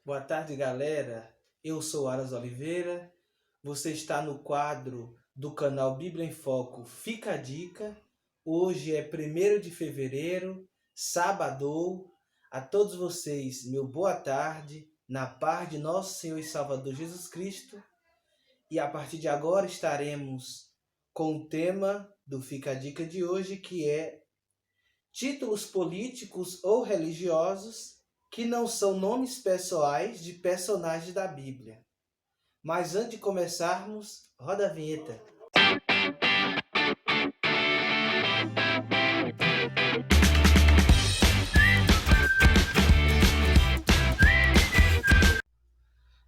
Boa tarde, galera. Eu sou Aras Oliveira. Você está no quadro do canal Bíblia em Foco. Fica a dica. Hoje é 1º de fevereiro, sábado. A todos vocês, meu boa tarde, na paz de nosso Senhor e Salvador Jesus Cristo. E a partir de agora estaremos com o tema do Fica a Dica de hoje, que é títulos políticos ou religiosos que não são nomes pessoais de personagens da Bíblia. Mas antes de começarmos, roda a vinheta.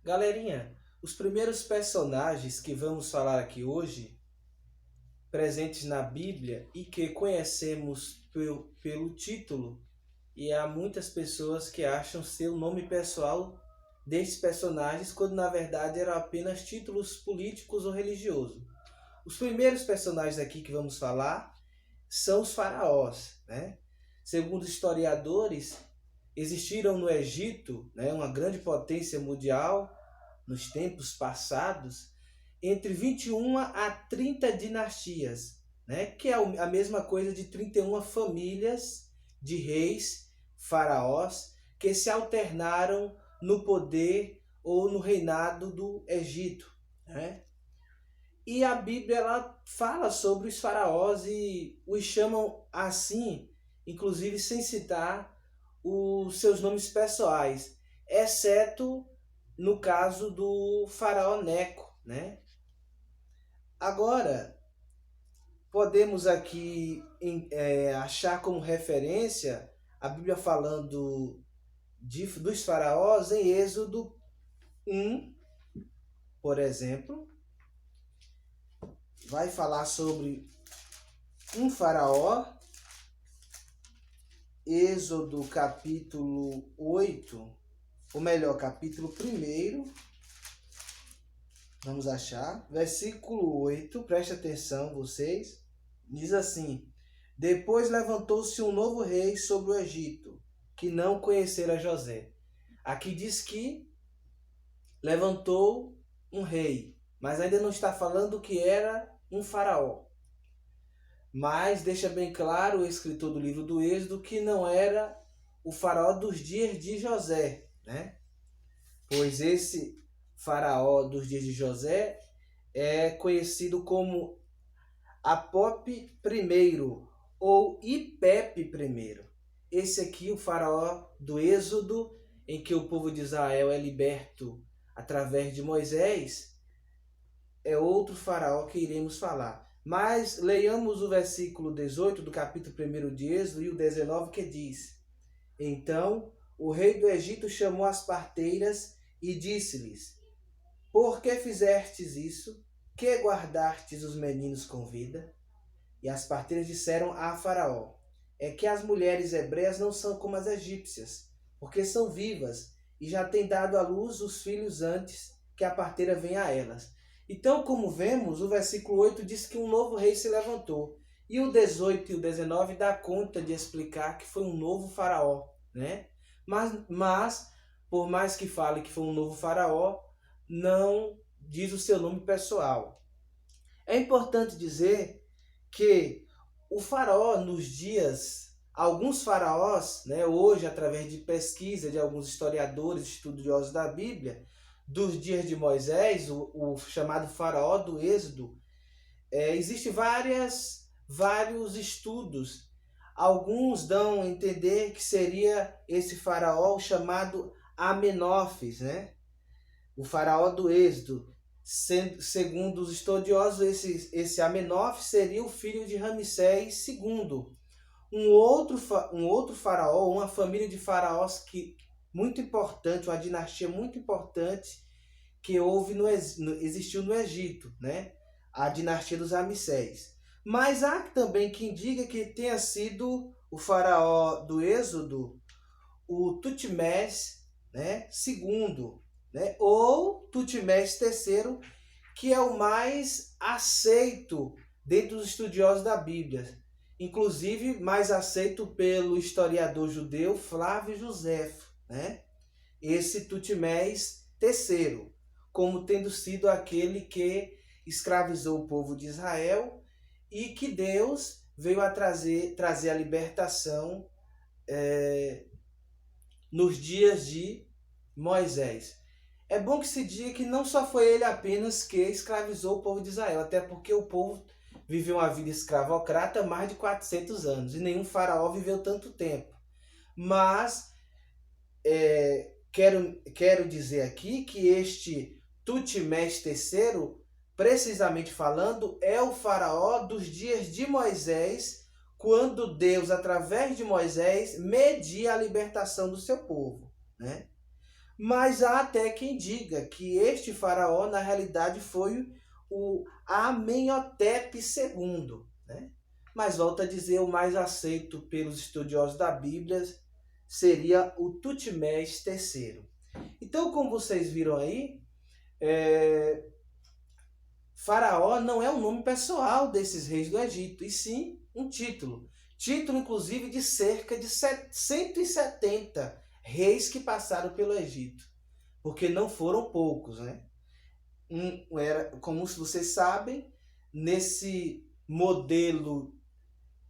Galerinha, os primeiros personagens que vamos falar aqui hoje, presentes na Bíblia e que conhecemos pelo título, e há muitas pessoas que acham ser o nome pessoal desses personagens, quando na verdade eram apenas títulos políticos ou religiosos. Os primeiros personagens aqui que vamos falar são os faraós, né? Segundo historiadores, existiram no Egito, né, uma grande potência mundial nos tempos passados, entre 21 a 30 dinastias, né, que é a mesma coisa de 31 famílias de reis, faraós, que se alternaram no poder ou no reinado do Egito, né? E a Bíblia ela fala sobre os faraós e os chamam assim, inclusive sem citar os seus nomes pessoais, exceto no caso do faraó Neco, né? Agora, podemos aqui achar como referência a Bíblia falando dos faraós em Êxodo 1, por exemplo. Vai falar sobre um faraó, Êxodo capítulo 8, ou melhor, capítulo 1, vamos achar, versículo 8, preste atenção vocês, diz assim: depois levantou-se um novo rei sobre o Egito, que não conhecera José. Aqui diz que levantou um rei, mas ainda não está falando que era um faraó. Mas deixa bem claro o escritor do livro do Êxodo que não era o faraó dos dias de José, né? Pois esse faraó dos dias de José é conhecido como Apop I ou Ipepe I. Esse aqui, o faraó do Êxodo, em que o povo de Israel é liberto através de Moisés, é outro faraó que iremos falar. Mas leiamos o versículo 18 do capítulo 1 de Êxodo e o 19 que diz: então o rei do Egito chamou as parteiras e disse-lhes: por que fizestes isso? Que guardastes os meninos com vida? E as parteiras disseram a Faraó: é que as mulheres hebreias não são como as egípcias, porque são vivas e já têm dado à luz os filhos antes que a parteira venha a elas. Então, como vemos, o versículo 8 diz que um novo rei se levantou. E o 18 e o 19 dá conta de explicar que foi um novo faraó, né? Mas por mais que fale que foi um novo faraó, não diz o seu nome pessoal. É importante dizer que o faraó nos dias, alguns faraós, né, hoje através de pesquisa de alguns historiadores, estudiosos da Bíblia, dos dias de Moisés, o chamado faraó do Êxodo, existem vários estudos. Alguns dão a entender que seria esse faraó chamado Amenófis, né? O faraó do Êxodo. Segundo os estudiosos, esse Amenófis seria o filho de Ramsés II. Um outro faraó, uma família de faraós muito importante, uma dinastia muito importante que existiu no Egito, né? A dinastia dos Ramsés. Mas há também quem diga que tenha sido o faraó do Êxodo, o Tutmés, né, II, né, ou Tutmés III, que é o mais aceito dentre os estudiosos da Bíblia. Inclusive, mais aceito pelo historiador judeu Flávio Josefo, né? esse Tutmés III, como tendo sido aquele que escravizou o povo de Israel e que Deus veio a trazer a libertação nos dias de Moisés. É bom que se diga que não só foi ele apenas que escravizou o povo de Israel, até porque o povo viveu uma vida escravocrata há mais de 400 anos e nenhum faraó viveu tanto tempo. Mas quero dizer aqui que este Tutmés III, precisamente falando, é o faraó dos dias de Moisés, quando Deus, através de Moisés, media a libertação do seu povo, né? Mas há até quem diga que este faraó, na realidade, foi o Amenhotep II, né? Mas volto a dizer, o mais aceito pelos estudiosos da Bíblia seria o Tutmés III. Então, como vocês viram aí, Faraó não é o nome pessoal desses reis do Egito, e sim um título. Título, inclusive, de cerca de 170 reis que passaram pelo Egito. Porque não foram poucos, né? Como vocês sabem, nesse modelo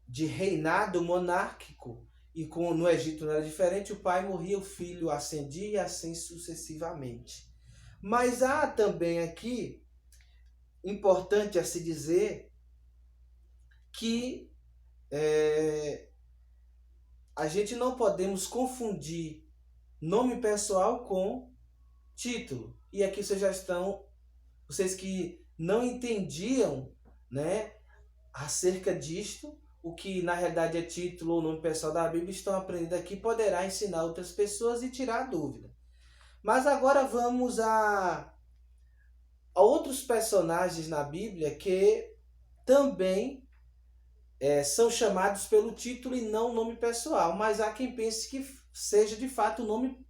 de reinado monárquico, e no Egito não era diferente, o pai morria, o filho ascendia e assim sucessivamente. Mas há também aqui, importante a se dizer, que a gente não podemos confundir nome pessoal com título. E aqui vocês que não entendiam, né, acerca disto, o que na realidade é título ou nome pessoal da Bíblia, estão aprendendo aqui, poderá ensinar outras pessoas e tirar a dúvida. Mas agora vamos a outros personagens na Bíblia que também são chamados pelo título e não nome pessoal, mas há quem pense que seja de fato o nome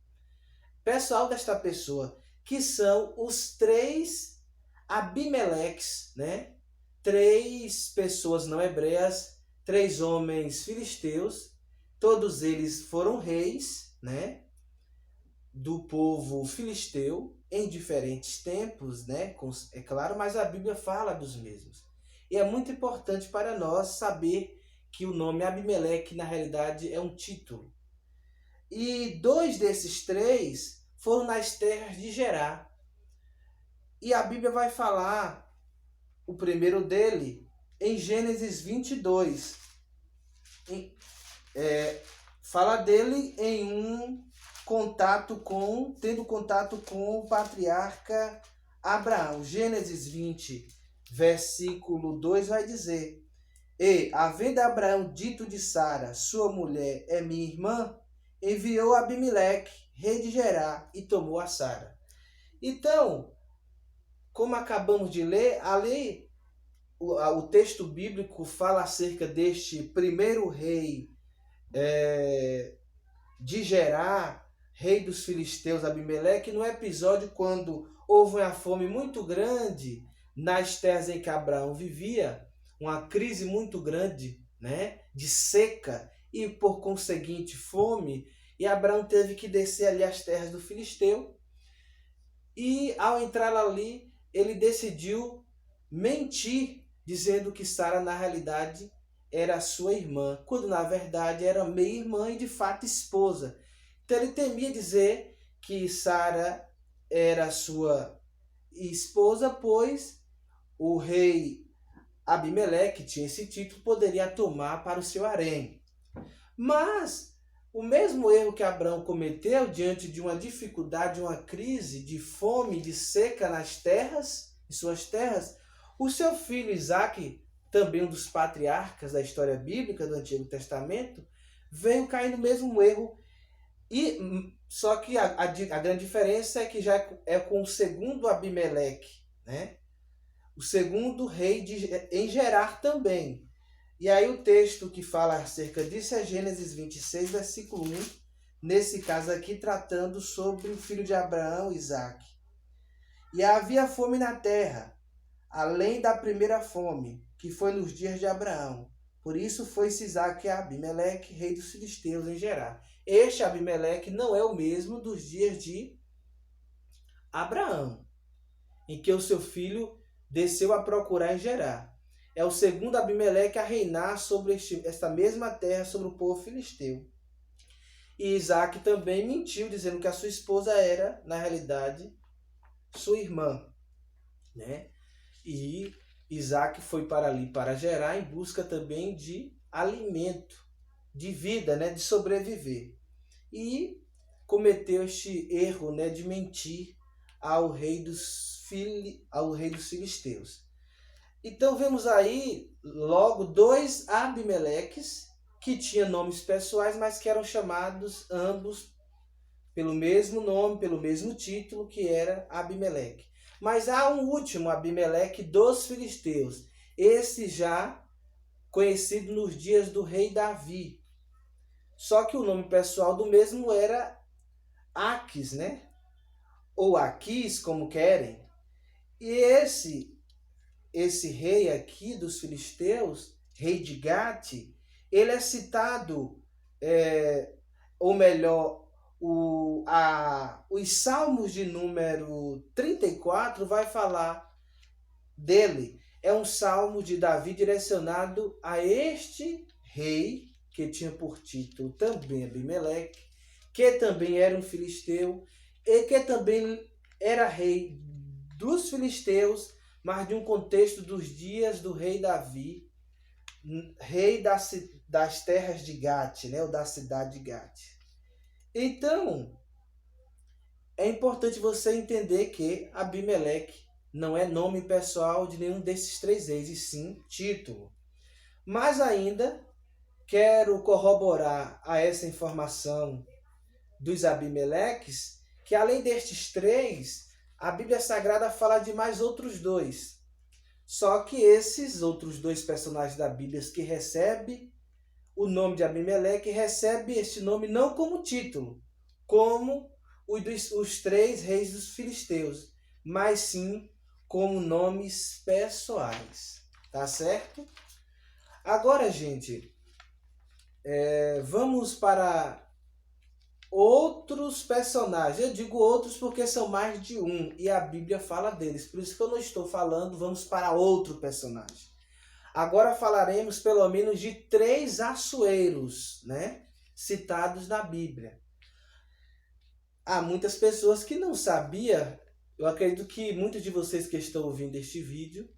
pessoal desta pessoa, que são os 3 Abimeleques, né? 3 pessoas não hebreias, 3 homens filisteus, todos eles foram reis, né, do povo filisteu em diferentes tempos, né, é claro, mas a Bíblia fala dos mesmos. E é muito importante para nós saber que o nome Abimeleque, na realidade, é um título. E 2 desses 3 foram nas terras de Gerá. E a Bíblia vai falar o primeiro dele em Gênesis 22. Fala dele em tendo contato com o patriarca Abraão. Gênesis 20, versículo 2 vai dizer: E, havendo Abraão dito de Sara, sua mulher é minha irmã, enviou Abimeleque, rei de Gerá, e tomou a Sara. Então, como acabamos de ler, ali o texto bíblico fala acerca deste primeiro rei de Gerá, rei dos filisteus, Abimeleque, no episódio quando houve uma fome muito grande nas terras em que Abraão vivia, uma crise muito grande, né, de seca e por conseguinte fome, e Abraão teve que descer ali as terras do filisteu, e ao entrar ali ele decidiu mentir, dizendo que Sara na realidade era sua irmã, quando na verdade era meia-irmã e de fato esposa. Então ele temia dizer que Sara era sua esposa, pois o rei Abimeleque, que tinha esse título, poderia tomar para o seu harém. Mas o mesmo erro que Abraão cometeu diante de uma dificuldade, uma crise de fome, de seca nas terras, em suas terras, o seu filho Isaque, também um dos patriarcas da história bíblica do Antigo Testamento, veio cair no mesmo erro. E só que a grande diferença é que já é com o segundo Abimeleque, né? O segundo rei em Gerar também. E aí o texto que fala acerca disso é Gênesis 26, versículo 1, nesse caso aqui tratando sobre o filho de Abraão, Isaque. E havia fome na terra, além da primeira fome, que foi nos dias de Abraão, Por isso foi-se Isaque a Abimeleque, rei dos filisteus, em Gerar. Este Abimeleque não é o mesmo dos dias de Abraão, em que o seu filho desceu a procurar em Gerar. É o segundo Abimeleque a reinar sobre esta mesma terra, sobre o povo filisteu. E Isaque também mentiu, dizendo que a sua esposa era, na realidade, sua irmã, né? E Isaque foi para ali, para Gerar, em busca também de alimento, de vida, né? De sobreviver. E cometeu este erro, né? De mentir ao rei dos filisteus. Então vemos aí logo dois Abimeleques que tinham nomes pessoais, mas que eram chamados ambos pelo mesmo nome, pelo mesmo título, que era Abimeleque. Mas há um último Abimeleque dos filisteus, esse já conhecido nos dias do rei Davi. Só que o nome pessoal do mesmo era Aquis, né? Ou Aquis, como querem. E esse rei aqui dos filisteus, rei de Gate, ele é citado, ou melhor, os Salmos de número 34 vai falar dele. É um salmo de Davi direcionado a este rei, que tinha por título também Abimeleque, que também era um filisteu, e que também era rei dos filisteus, mas de um contexto dos dias do rei Davi, rei das terras de Gate, né, ou da cidade de Gate. Então, é importante você entender que Abimeleque não é nome pessoal de nenhum desses três reis, e sim título. Mas ainda quero corroborar a essa informação dos Abimeleques, que além destes três, a Bíblia Sagrada fala de mais outros dois. Só que esses outros dois personagens da Bíblia que recebem o nome de Abimeleque, recebem este nome não como título, como os três reis dos filisteus, mas sim como nomes pessoais. Tá certo? Agora, gente, vamos para outros personagens. Eu digo outros porque são mais de um e a Bíblia fala deles. Por isso que eu não estou falando, vamos para outro personagem. Agora falaremos pelo menos de 3 Assueros, né, citados na Bíblia. Há muitas pessoas que não sabiam, eu acredito que muitos de vocês que estão ouvindo este vídeo,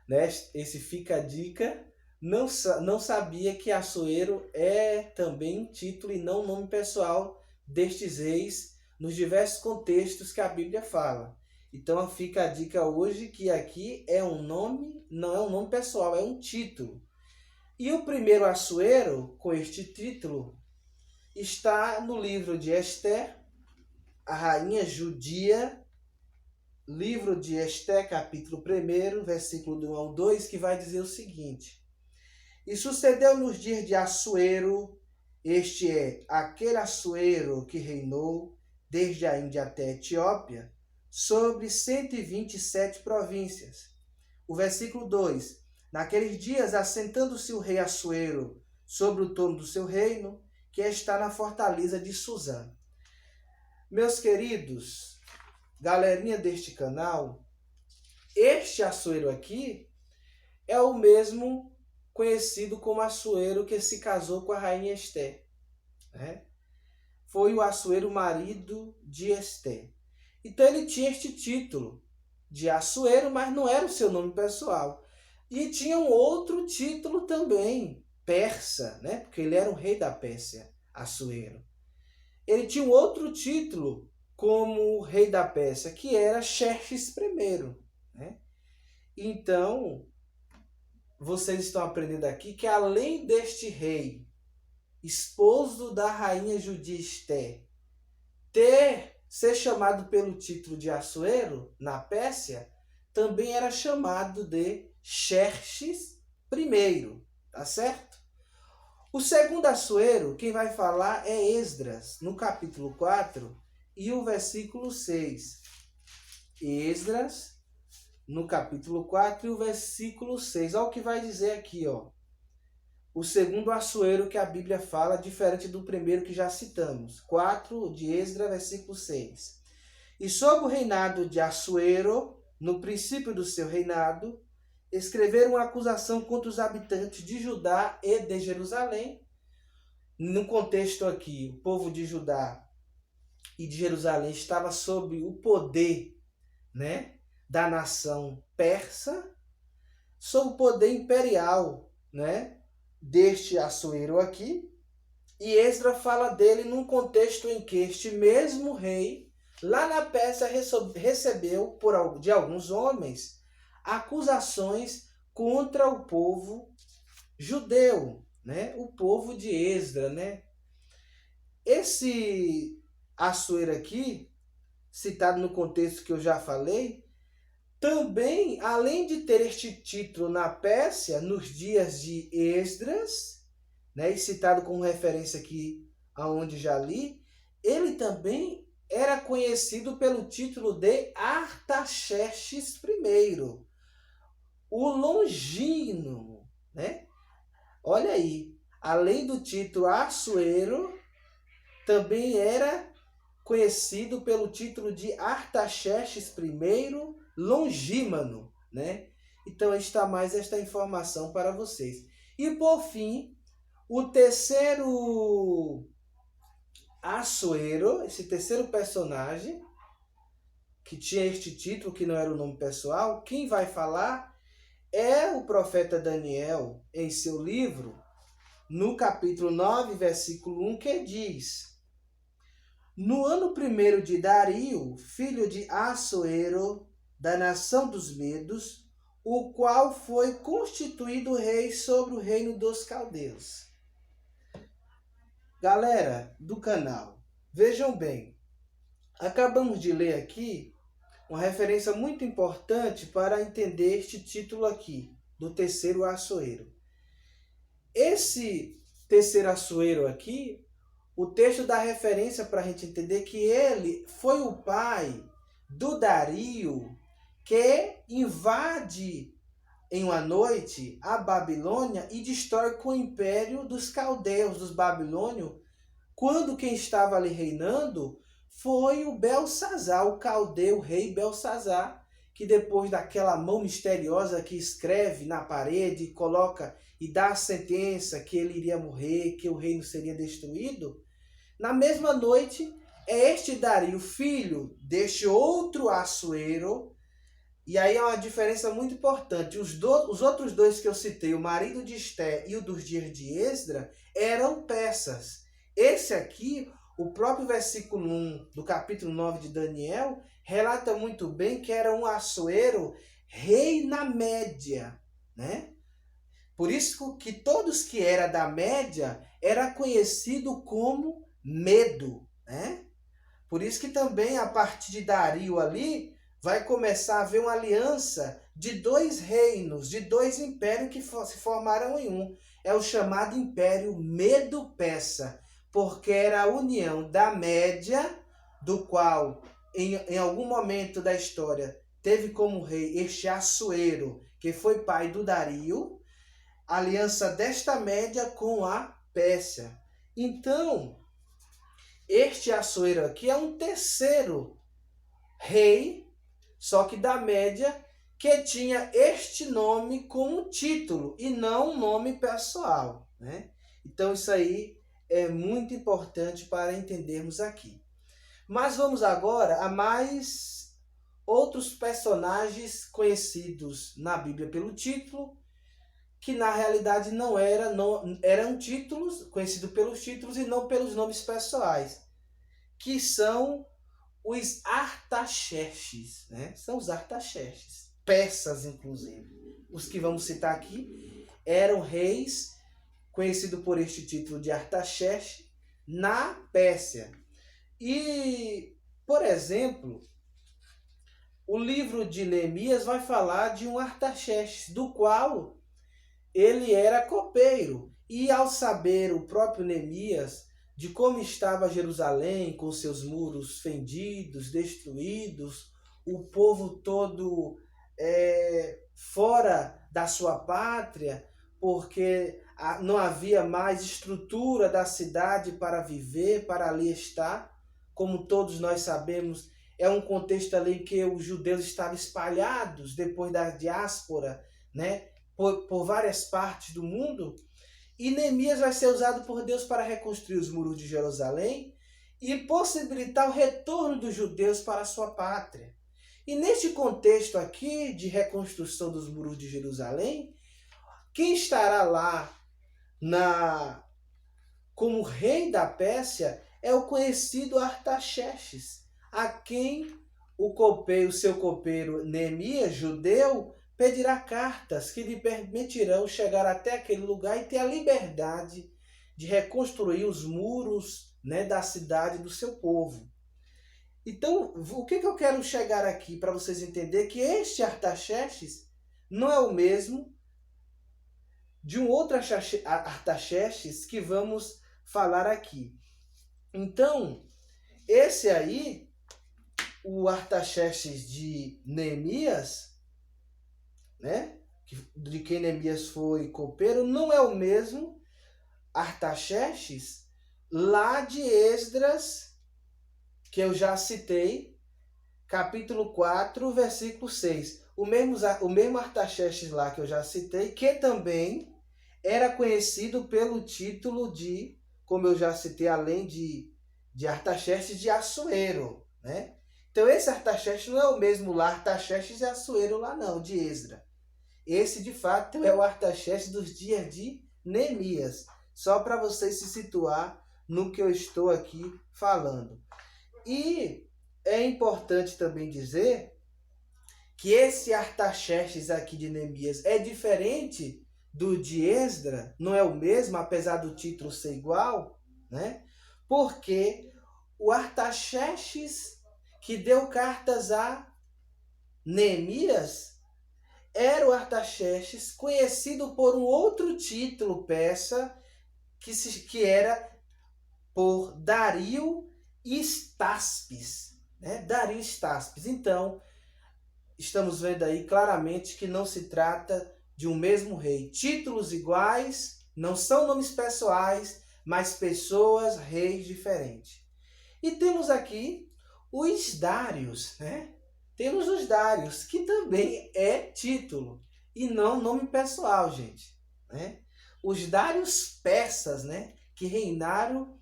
né, esse Fica a Dica, não sabia que Assuero é também um título e não um nome pessoal destes reis nos diversos contextos que a Bíblia fala. Então fica a dica hoje que aqui é um nome, não é um nome pessoal, é um título. E o primeiro Assuero com este título está no livro de Ester, a rainha judia, livro de Ester, capítulo 1, versículo do 1 ao 2, que vai dizer o seguinte: E sucedeu nos dias de Assuero, este é aquele Assuero que reinou desde a Índia até a Etiópia, sobre 127 províncias. O versículo 2: Naqueles dias, assentando-se o rei Assuero sobre o trono do seu reino, que está na fortaleza de Suzã. Meus queridos, galerinha deste canal, este Assuero aqui é o mesmo conhecido como Assuero que se casou com a rainha Ester, né? Foi o Assuero marido de Ester. Então ele tinha este título de Assuero, mas não era o seu nome pessoal. E tinha um outro título também, persa, né? Porque ele era um rei da Pérsia, Assuero. Ele tinha um outro título como rei da Pérsia, que era Xerxes I, né? Então, vocês estão aprendendo aqui que além deste rei, esposo da rainha judia Ester, ser chamado pelo título de Assuero na Pérsia, também era chamado de Xerxes I, tá certo? O segundo Assuero, quem vai falar é Esdras, no capítulo 4 e o versículo 6. Esdras, no capítulo 4 e o versículo 6. Olha o que vai dizer aqui, ó. o segundo Assuero que a Bíblia fala, diferente do primeiro que já citamos. 4 de Esdras, versículo 6. E sob o reinado de Assuero, no princípio do seu reinado, escreveram uma acusação contra os habitantes de Judá e de Jerusalém. No contexto aqui, o povo de Judá e de Jerusalém estava sob o poder, né, da nação persa, sob o poder imperial, né, deste Assuero aqui. E Esdras fala dele num contexto em que este mesmo rei, lá na Pérsia, recebeu de alguns homens acusações contra o povo judeu, né? O povo de Esdras, né? Esse Assuero aqui, citado no contexto que eu já falei, também, além de ter este título na Pérsia, nos dias de Esdras, né, e citado como referência aqui aonde já li, ele também era conhecido pelo título de Artaxerxes I, o Longínquo, né? Olha aí, além do título Assuero, também era conhecido pelo título de Artaxerxes I Longínquo, né? Então está mais esta informação para vocês. E por fim, o terceiro Assuero, esse terceiro personagem, que tinha este título, que não era o nome pessoal, quem vai falar é o profeta Daniel, em seu livro, no capítulo 9, versículo 1, que diz: No ano primeiro de Dario, filho de Assuero, da nação dos Medos, o qual foi constituído rei sobre o reino dos caldeus. Galera do canal, vejam bem, acabamos de ler aqui uma referência muito importante para entender este título aqui, do terceiro Assuero. Esse terceiro Assuero aqui, o texto dá referência para a gente entender que ele foi o pai do Dario, que invade em uma noite a Babilônia e destrói com o império dos caldeus, dos babilônios, quando quem estava ali reinando foi o Belsazar, o caldeu, o rei Belsazar, que depois daquela mão misteriosa que escreve na parede, coloca e dá a sentença que ele iria morrer, que o reino seria destruído, na mesma noite é este Dario, filho deste outro Assuero. E aí é uma diferença muito importante. Os outros dois que eu citei, o marido de Esté e o dos dias de Esdras, eram persas. Esse aqui, o próprio versículo 1 do capítulo 9 de Daniel, relata muito bem que era um Assuero, rei na Média, né? Por isso que todos que eram da Média era conhecido como Medo, né? Por isso que também, a partir de Dario ali, vai começar a haver uma aliança de dois reinos, de dois impérios que se formaram em um. É o chamado Império Medo-Persa, porque era a união da Média, do qual, em algum momento da história, teve como rei este Assuero, que foi pai do Dario, a aliança desta Média com a Pérsia. Então, este Assuero aqui é um terceiro rei, só que da Média, que tinha este nome como título e não um nome pessoal, né? Então isso aí é muito importante para entendermos aqui. Mas vamos agora a mais outros personagens conhecidos na Bíblia pelo título, que na realidade eram títulos, conhecidos pelos títulos e não pelos nomes pessoais, que são os Artaxerxes, né? São os Artaxerxes, persas inclusive. Os que vamos citar aqui eram reis conhecidos por este título de Artaxerxes na Pérsia. E, por exemplo, o livro de Neemias vai falar de um Artaxerxes, do qual ele era copeiro. E ao saber o próprio Neemias de como estava Jerusalém, com seus muros fendidos, destruídos, o povo todo fora da sua pátria, porque não havia mais estrutura da cidade para viver, para ali estar. Como todos nós sabemos, é um contexto ali em que os judeus estavam espalhados depois da diáspora, né, por várias partes do mundo. E Neemias vai ser usado por Deus para reconstruir os muros de Jerusalém e possibilitar o retorno dos judeus para a sua pátria. E neste contexto aqui de reconstrução dos muros de Jerusalém, quem estará lá como rei da Pérsia é o conhecido Artaxerxes, a quem o seu copeiro Neemias, judeu, pedirá cartas que lhe permitirão chegar até aquele lugar e ter a liberdade de reconstruir os muros, né, da cidade do seu povo. Então, o que eu quero chegar aqui para vocês entenderem que este Artaxerxes não é o mesmo de um outro Artaxerxes que vamos falar aqui. Então, esse aí, o Artaxerxes de Neemias, né, de quem Neemias foi copeiro, não é o mesmo Artaxerxes lá de Esdras, que eu já citei, capítulo 4, versículo 6. O mesmo Artaxerxes lá que eu já citei, que também era conhecido pelo título de, como eu já citei, além de Artaxerxes, de Assuero, né? Então esse Artaxerxes não é o mesmo lá, Artaxerxes e Assuero lá não, de Esdra. Esse de fato é o Artaxerxes dos dias de Neemias. Só para vocês se situar no que eu estou aqui falando. E é importante também dizer que esse Artaxerxes aqui de Neemias é diferente do de Esdra, não é o mesmo, apesar do título ser igual, né? Porque o Artaxerxes que deu cartas a Neemias era o Artaxerxes conhecido por um outro título persa que era por Dario Staspes, né? Dario Staspes. Então, estamos vendo aí claramente que não se trata de um mesmo rei. Títulos iguais, não são nomes pessoais, mas pessoas, reis diferentes. E temos aqui os Dários, né? Temos os Dários, que também é título e não nome pessoal, gente, né? Os Dários persas, né? Que reinaram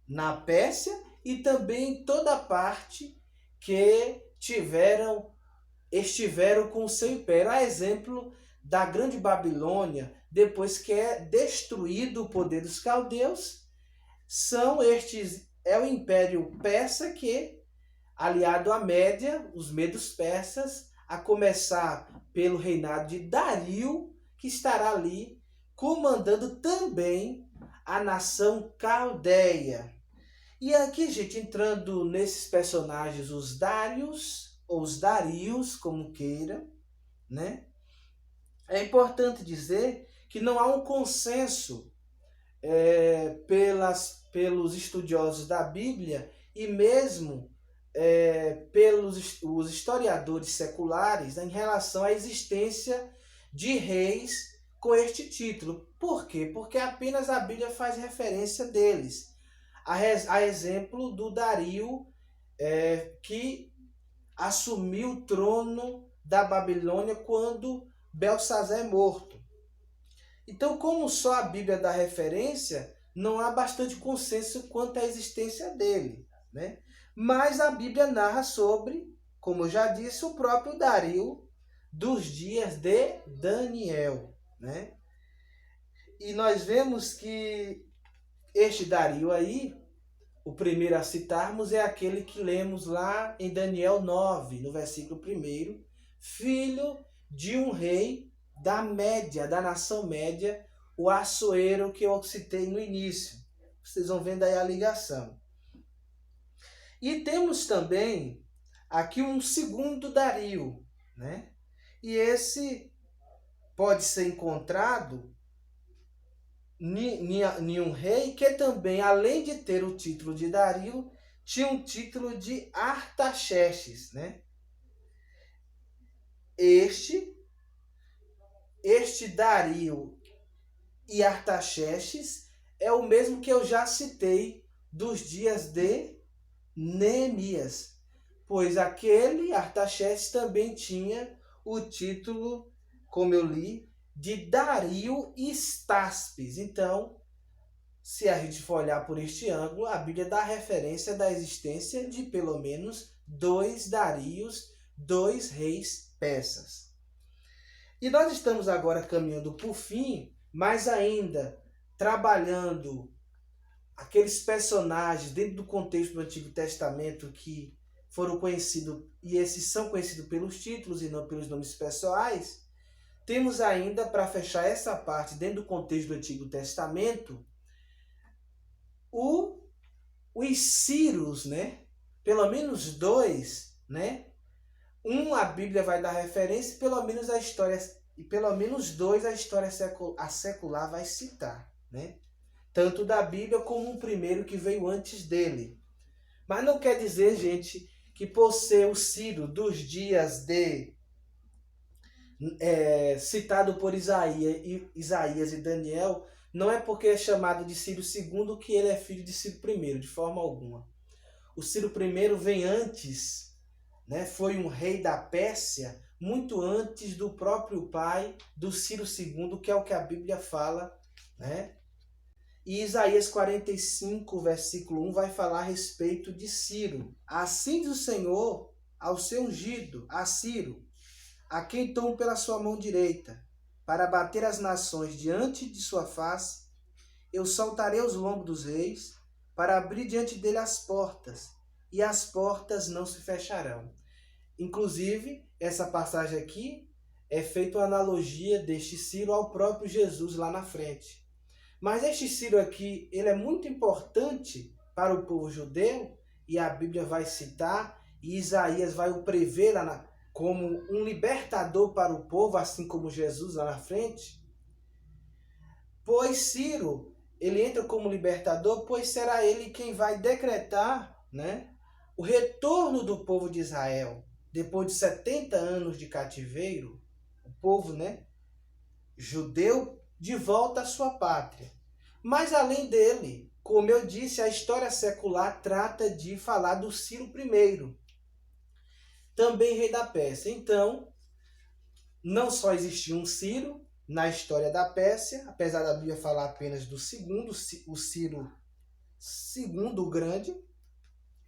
na Pérsia e também em toda parte que estiveram com o seu império. A exemplo da Grande Babilônia, depois que é destruído o poder dos caldeus, é o Império Persa que, aliado à Média, os medos persas, a começar pelo reinado de Dario, que estará ali comandando também a nação caldeia. E aqui, gente, entrando nesses personagens, os Dários, ou os Darios, como queira, né? É importante dizer que não há um consenso pelos estudiosos da Bíblia e mesmo pelos os historiadores seculares em relação à existência de reis com este título. Por quê? Porque apenas a Bíblia faz referência deles. A exemplo do Dario, que assumiu o trono da Babilônia quando Belsazar é morto. Então, como só a Bíblia dá referência, não há bastante consenso quanto à existência dele, né? Mas a Bíblia narra sobre, como eu já disse, o próprio Dario dos dias de Daniel, né? E nós vemos que este Dario aí, o primeiro a citarmos, é aquele que lemos lá em Daniel 9, no versículo 1, filho de um rei da Média, da nação Média, o Assuero que eu citei no início. Vocês vão vendo aí a ligação. E temos também aqui um segundo Dario, né? E esse pode ser encontrado em um rei que também, além de ter o título de Dario, tinha um título de Artaxerxes, né? Este Dario e Artaxerxes é o mesmo que eu já citei dos dias de Neemias, pois aquele Artaxerxes também tinha o título, como eu li, de Dario Staspes. Então, se a gente for olhar por este ângulo, a Bíblia dá referência da existência de pelo menos 2 Darios, 2 reis persas. E nós estamos agora caminhando por fim, mas ainda trabalhando aqueles personagens dentro do contexto do Antigo Testamento que foram conhecidos, e esses são conhecidos pelos títulos e não pelos nomes pessoais. Temos ainda, para fechar essa parte dentro do contexto do Antigo Testamento, os Círios, né? Pelo menos 2, né? A Bíblia vai dar referência, e pelo menos a história, e pelo menos 2 a história secular vai citar, né? Tanto da Bíblia como o primeiro que veio antes dele. Mas não quer dizer, gente, que por ser o Ciro dos dias de citado por Isaías e Daniel, não é porque é chamado de Ciro II que ele é filho de Ciro I, de forma alguma. O Ciro I vem antes, né? Foi um rei da Pérsia, muito antes do próprio pai do Ciro II, que é o que a Bíblia fala, né? E Isaías 45, versículo 1, vai falar a respeito de Ciro. Assim diz o Senhor ao seu ungido, a Ciro, a quem tomo pela sua mão direita, para bater as nações diante de sua face. Eu soltarei os lombos dos reis, para abrir diante dele as portas, e as portas não se fecharão. Inclusive, essa passagem aqui é feita uma analogia deste Ciro ao próprio Jesus lá na frente. Mas este Ciro aqui, ele é muito importante para o povo judeu, e a Bíblia vai citar, e Isaías vai o prever como um libertador para o povo, assim como Jesus lá na frente. Pois Ciro, ele entra como libertador, pois será ele quem vai decretar, né, o retorno do povo de Israel. Depois de 70 anos de cativeiro, o povo, né, judeu, de volta à sua pátria. Mas além dele, como eu disse, a história secular trata de falar do Ciro I, também rei da Pérsia. Então, não só existia um Ciro na história da Pérsia, apesar da Bíblia falar apenas do segundo, o Ciro II o Grande,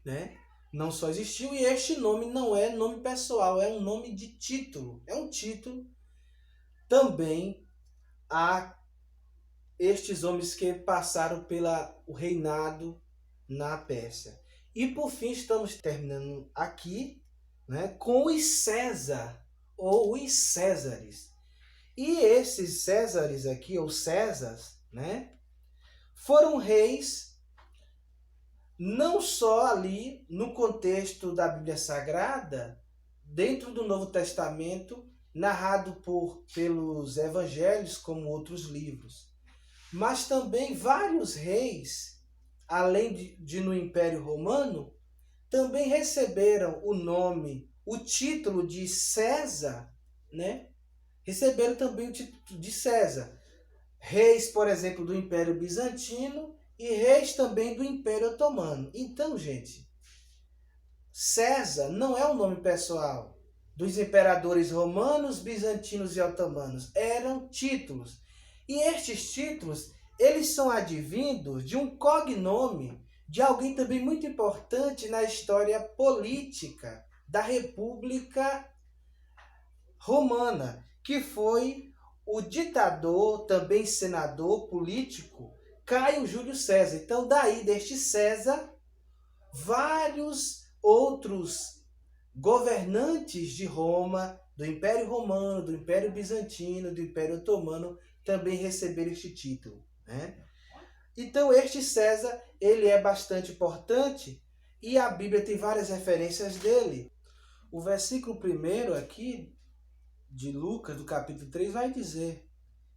né? Não só existiu, e este nome não é nome pessoal, é um nome de título, é um título também a estes homens que passaram pelo reinado na Pérsia. E por fim estamos terminando aqui, né, com os César, ou os Césares. E esses Césares aqui, ou Césars, né, foram reis não só ali no contexto da Bíblia Sagrada, dentro do Novo Testamento, narrado pelos evangelhos como outros livros, mas também vários reis, além de no Império Romano, também receberam o nome, o título de César, né? Receberam também o título de César. Reis, por exemplo, do Império Bizantino e reis também do Império Otomano. Então, gente, César não é um nome pessoal dos imperadores romanos, bizantinos e otomanos. Eram títulos. E estes títulos, eles são advindos de um cognome de alguém também muito importante na história política da República Romana, que foi o ditador, também senador político, Caio Júlio César. Então, daí deste César, vários outros governantes de Roma, do Império Romano, do Império Bizantino, do Império Otomano, também receberam este título, né? Então, este César, ele é bastante importante e a Bíblia tem várias referências dele. O versículo 1 aqui, de Lucas, do capítulo 3, vai dizer: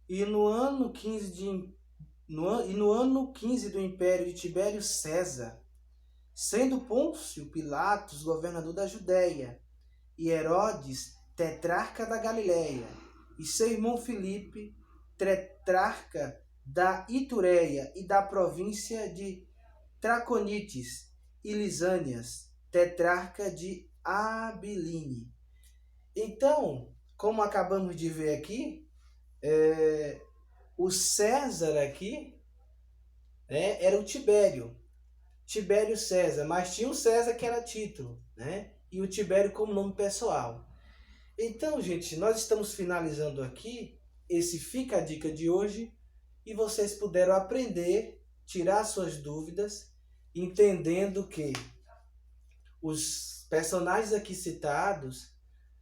E no ano 15 do império de Tibério César, sendo Pôncio Pilatos governador da Judéia, e Herodes tetrarca da Galileia, e seu irmão Filipe tetrarca da Itureia e da província de Traconites e Lisânias, tetrarca de Abiline. Então, como acabamos de ver aqui, o César aqui, era o Tibério. Tibério César, mas tinha o César que era título, né? E o Tibério como nome pessoal. Então, gente, nós estamos finalizando aqui esse Fica a Dica de hoje e vocês puderam aprender, tirar suas dúvidas, entendendo que os personagens aqui citados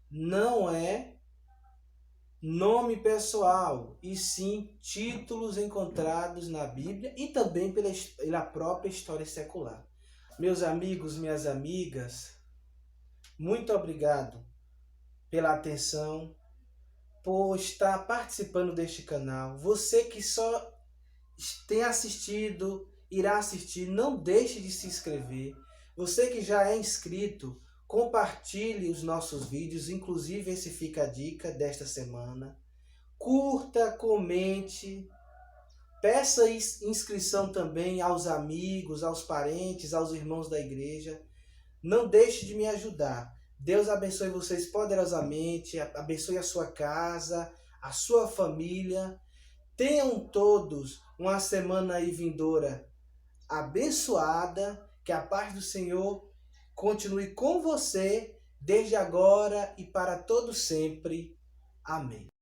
não é nome pessoal, e sim títulos encontrados na Bíblia e também pela própria história secular. Meus amigos, minhas amigas, muito obrigado pela atenção, por estar participando deste canal. Você que só tem assistido, irá assistir, não deixe de se inscrever. Você que já é inscrito, compartilhe os nossos vídeos, inclusive esse Fica a Dica desta semana. Curta, comente, peça inscrição também aos amigos, aos parentes, aos irmãos da igreja. Não deixe de me ajudar. Deus abençoe vocês poderosamente, abençoe a sua casa, a sua família. Tenham todos uma semana aí vindoura abençoada, que a paz do Senhor continue com você desde agora e para todo sempre. Amém.